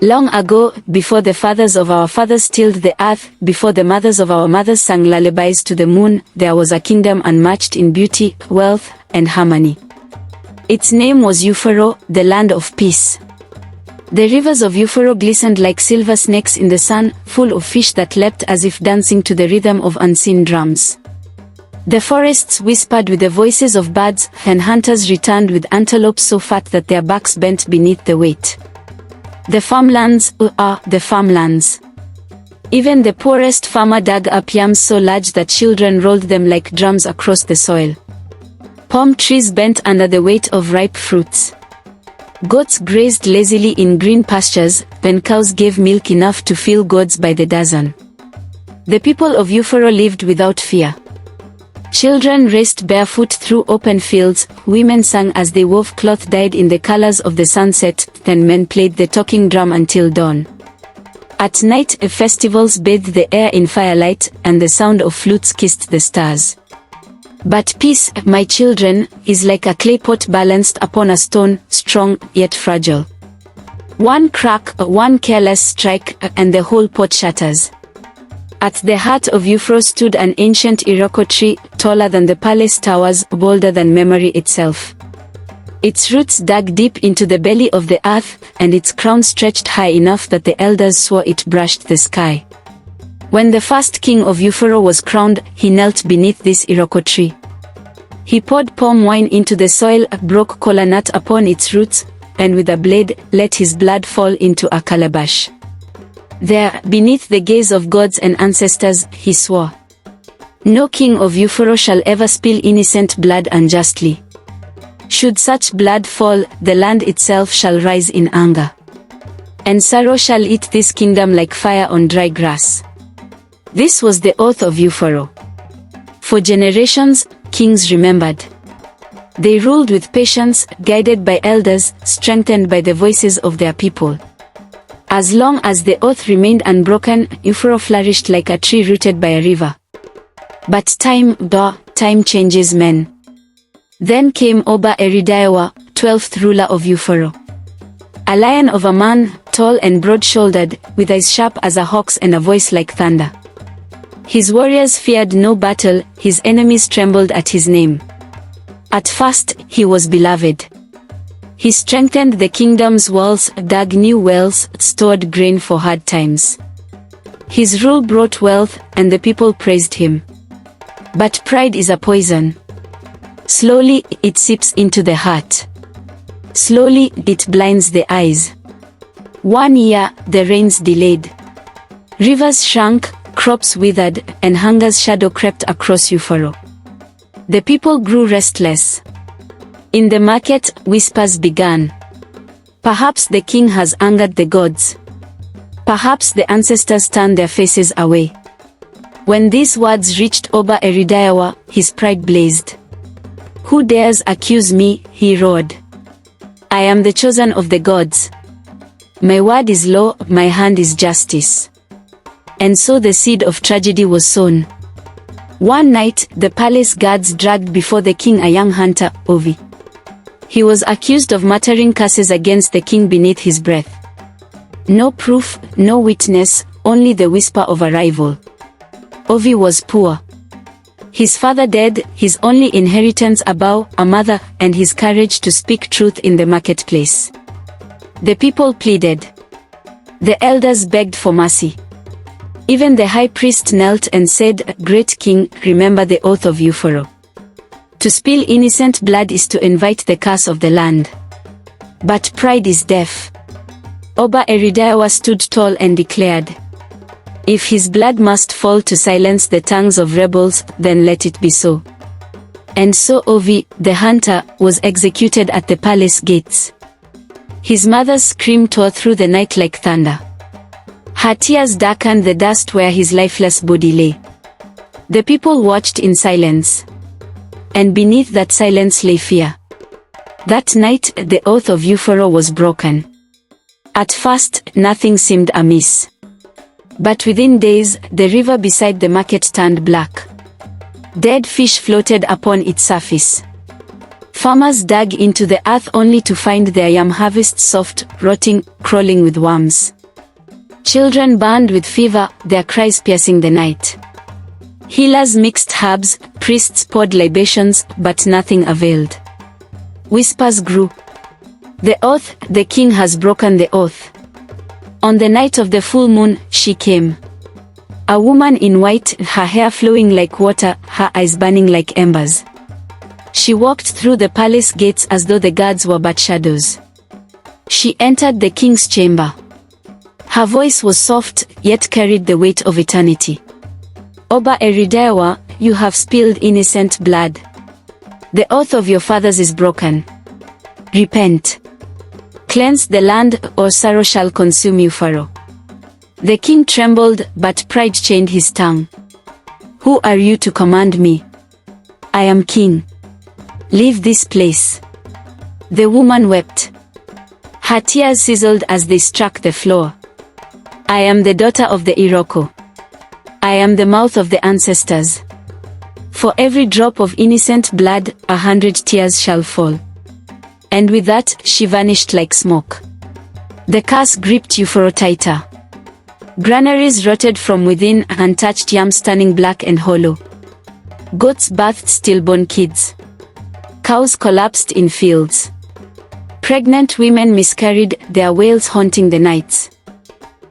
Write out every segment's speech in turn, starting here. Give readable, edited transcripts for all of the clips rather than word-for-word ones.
Long ago, before the fathers of our fathers tilled the earth, before the mothers of our mothers sang lullabies to the moon, there was a kingdom unmatched in beauty, wealth, and harmony. Its name was Uforo, the land of peace. The rivers of Uforo glistened like silver snakes in the sun, full of fish that leapt as if dancing to the rhythm of unseen drums. The forests whispered with the voices of birds, and hunters returned with antelopes so fat that their backs bent beneath the weight. The farmlands, the farmlands. Even the poorest farmer dug up yams so large that children rolled them like drums across the soil. Palm trees bent under the weight of ripe fruits. Goats grazed lazily in green pastures, and cows gave milk enough to fill gourds by the dozen. The people of Uforo lived without fear. Children raced barefoot through open fields, women sang as they wove cloth dyed in the colors of the sunset, and men played the talking drum until dawn. At night, festivals bathed the air in firelight, and the sound of flutes kissed the stars. But peace, my children, is like a clay pot balanced upon a stone, strong yet fragile. One crack, one careless strike, and the whole pot shatters. At the heart of Uforo stood an ancient Iroko tree, taller than the palace towers, bolder than memory itself. Its roots dug deep into the belly of the earth, and its crown stretched high enough that the elders swore it brushed the sky. When the first king of Uforo was crowned, he knelt beneath this Iroko tree. He poured palm wine into the soil, broke kola nut upon its roots, and with a blade, let his blood fall into a calabash. There, beneath the gaze of gods and ancestors, he swore, "No king of Uforo shall ever spill innocent blood unjustly. Should such blood fall, the land itself shall rise in anger. And sorrow shall eat this kingdom like fire on dry grass." This was the oath of Uforo. For generations, kings remembered. They ruled with patience, guided by elders, strengthened by the voices of their people. As long as the oath remained unbroken, Uforo flourished like a tree rooted by a river. But time changes men. Then came Oba Eridaewa, 12th ruler of Uforo. A lion of a man, tall and broad-shouldered, with eyes sharp as a hawk's and a voice like thunder. His warriors feared no battle, his enemies trembled at his name. At first, he was beloved. He strengthened the kingdom's walls, dug new wells, stored grain for hard times. His rule brought wealth, and the people praised him. But pride is a poison. Slowly, it seeps into the heart. Slowly, it blinds the eyes. One year, the rains delayed. Rivers shrank, crops withered, and hunger's shadow crept across Uforo. The people grew restless. In the market, whispers began. Perhaps the king has angered the gods. Perhaps the ancestors turned their faces away. When these words reached Oba Eridaewa, his pride blazed. "Who dares accuse me?" he roared. "I am the chosen of the gods. My word is law, my hand is justice." And so the seed of tragedy was sown. One night, the palace guards dragged before the king a young hunter, Ovi. He was accused of muttering curses against the king beneath his breath. No proof, no witness, only the whisper of a rival. Ovi was poor. His father dead, his only inheritance a bow, a mother, and his courage to speak truth in the marketplace. The people pleaded. The elders begged for mercy. Even the high priest knelt and said, "Great king, remember the oath of Uforo. To spill innocent blood is to invite the curse of the land." But pride is deaf. Oba Eridaewa stood tall and declared, "If his blood must fall to silence the tongues of rebels, then let it be so." And so Ovi, the hunter, was executed at the palace gates. His mother's scream tore through the night like thunder. Her tears darkened the dust where his lifeless body lay. The people watched in silence. And beneath that silence lay fear. That night, the oath of Uforo was broken. At first, nothing seemed amiss. But within days, the river beside the market turned black. Dead fish floated upon its surface. Farmers dug into the earth only to find their yam harvest soft, rotting, crawling with worms. Children burned with fever, their cries piercing the night. Healers mixed herbs, priests poured libations, but nothing availed. Whispers grew. The oath, the king has broken the oath. On the night of the full moon, she came. A woman in white, her hair flowing like water, her eyes burning like embers. She walked through the palace gates as though the guards were but shadows. She entered the king's chamber. Her voice was soft, yet carried the weight of eternity. Oba Eridawa, you have spilled innocent blood. The oath of your fathers is broken. Repent. Cleanse the land, or sorrow shall consume Uforo. The king trembled, but pride chained his tongue. Who are you to command me? I am king. Leave this place. The woman wept. Her tears sizzled as they struck the floor. I am the daughter of the Iroko. I am the mouth of the ancestors. For every drop of innocent blood, 100 tears shall fall. And with that, she vanished like smoke. The curse gripped Uforo tighter. Granaries rotted from within, untouched yams turning black and hollow. Goats birthed stillborn kids. Cows collapsed in fields. Pregnant women miscarried, their wails haunting the nights.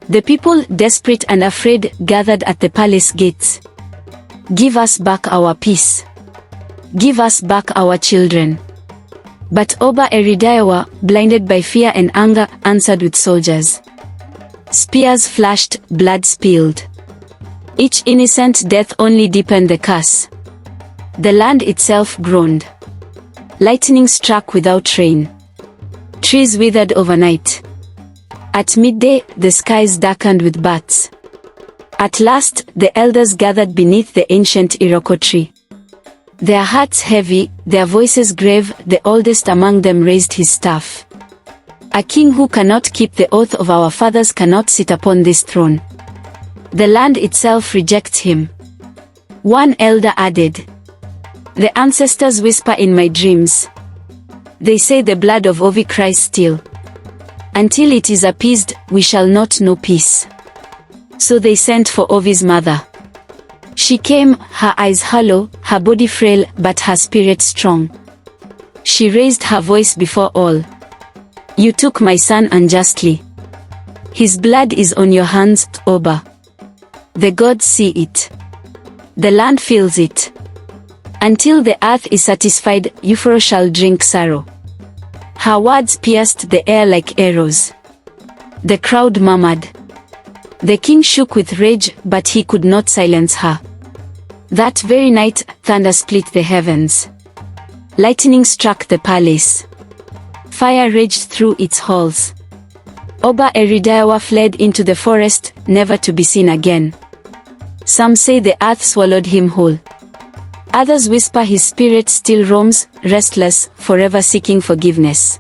The people, desperate and afraid, gathered at the palace gates. Give us back our peace. Give us back our children. But Oba Eridawa, blinded by fear and anger, answered with soldiers. Spears flashed, blood spilled. Each innocent death only deepened the curse. The land itself groaned. Lightning struck without rain. Trees withered overnight. At midday, the skies darkened with bats. At last, the elders gathered beneath the ancient Iroko tree. Their hearts heavy, their voices grave, the oldest among them raised his staff. A king who cannot keep the oath of our fathers cannot sit upon this throne. The land itself rejects him. One elder added. The ancestors whisper in my dreams. They say the blood of Ovi cries still. Until it is appeased, we shall not know peace. So they sent for Ovi's mother. She came, her eyes hollow, her body frail, but her spirit strong. She raised her voice before all. You took my son unjustly. His blood is on your hands, Oba. The gods see it. The land feels it. Until the earth is satisfied, Uforo shall drink sorrow. Her words pierced the air like arrows. The crowd murmured. The king shook with rage, but he could not silence her. That very night, thunder split the heavens. Lightning struck the palace. Fire raged through its halls. Oba Eridawa fled into the forest, never to be seen again. Some say the earth swallowed him whole. Others whisper his spirit still roams, restless, forever seeking forgiveness.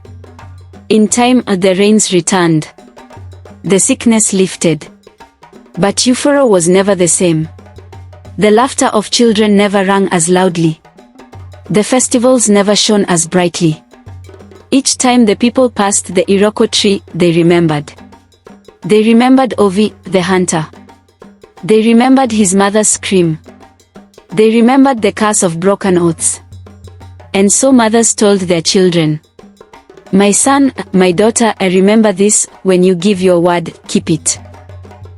In time, the rains returned. The sickness lifted. But Uforo was never the same. The laughter of children never rang as loudly. The festivals never shone as brightly. Each time the people passed the Iroko tree, they remembered. They remembered Ovi, the hunter. They remembered his mother's scream. They remembered the curse of broken oaths. And so mothers told their children, my son, my daughter, I remember this, when you give your word, keep it.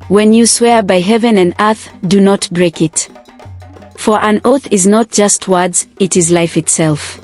When you swear by heaven and earth, do not break it. For an oath is not just words, it is life itself.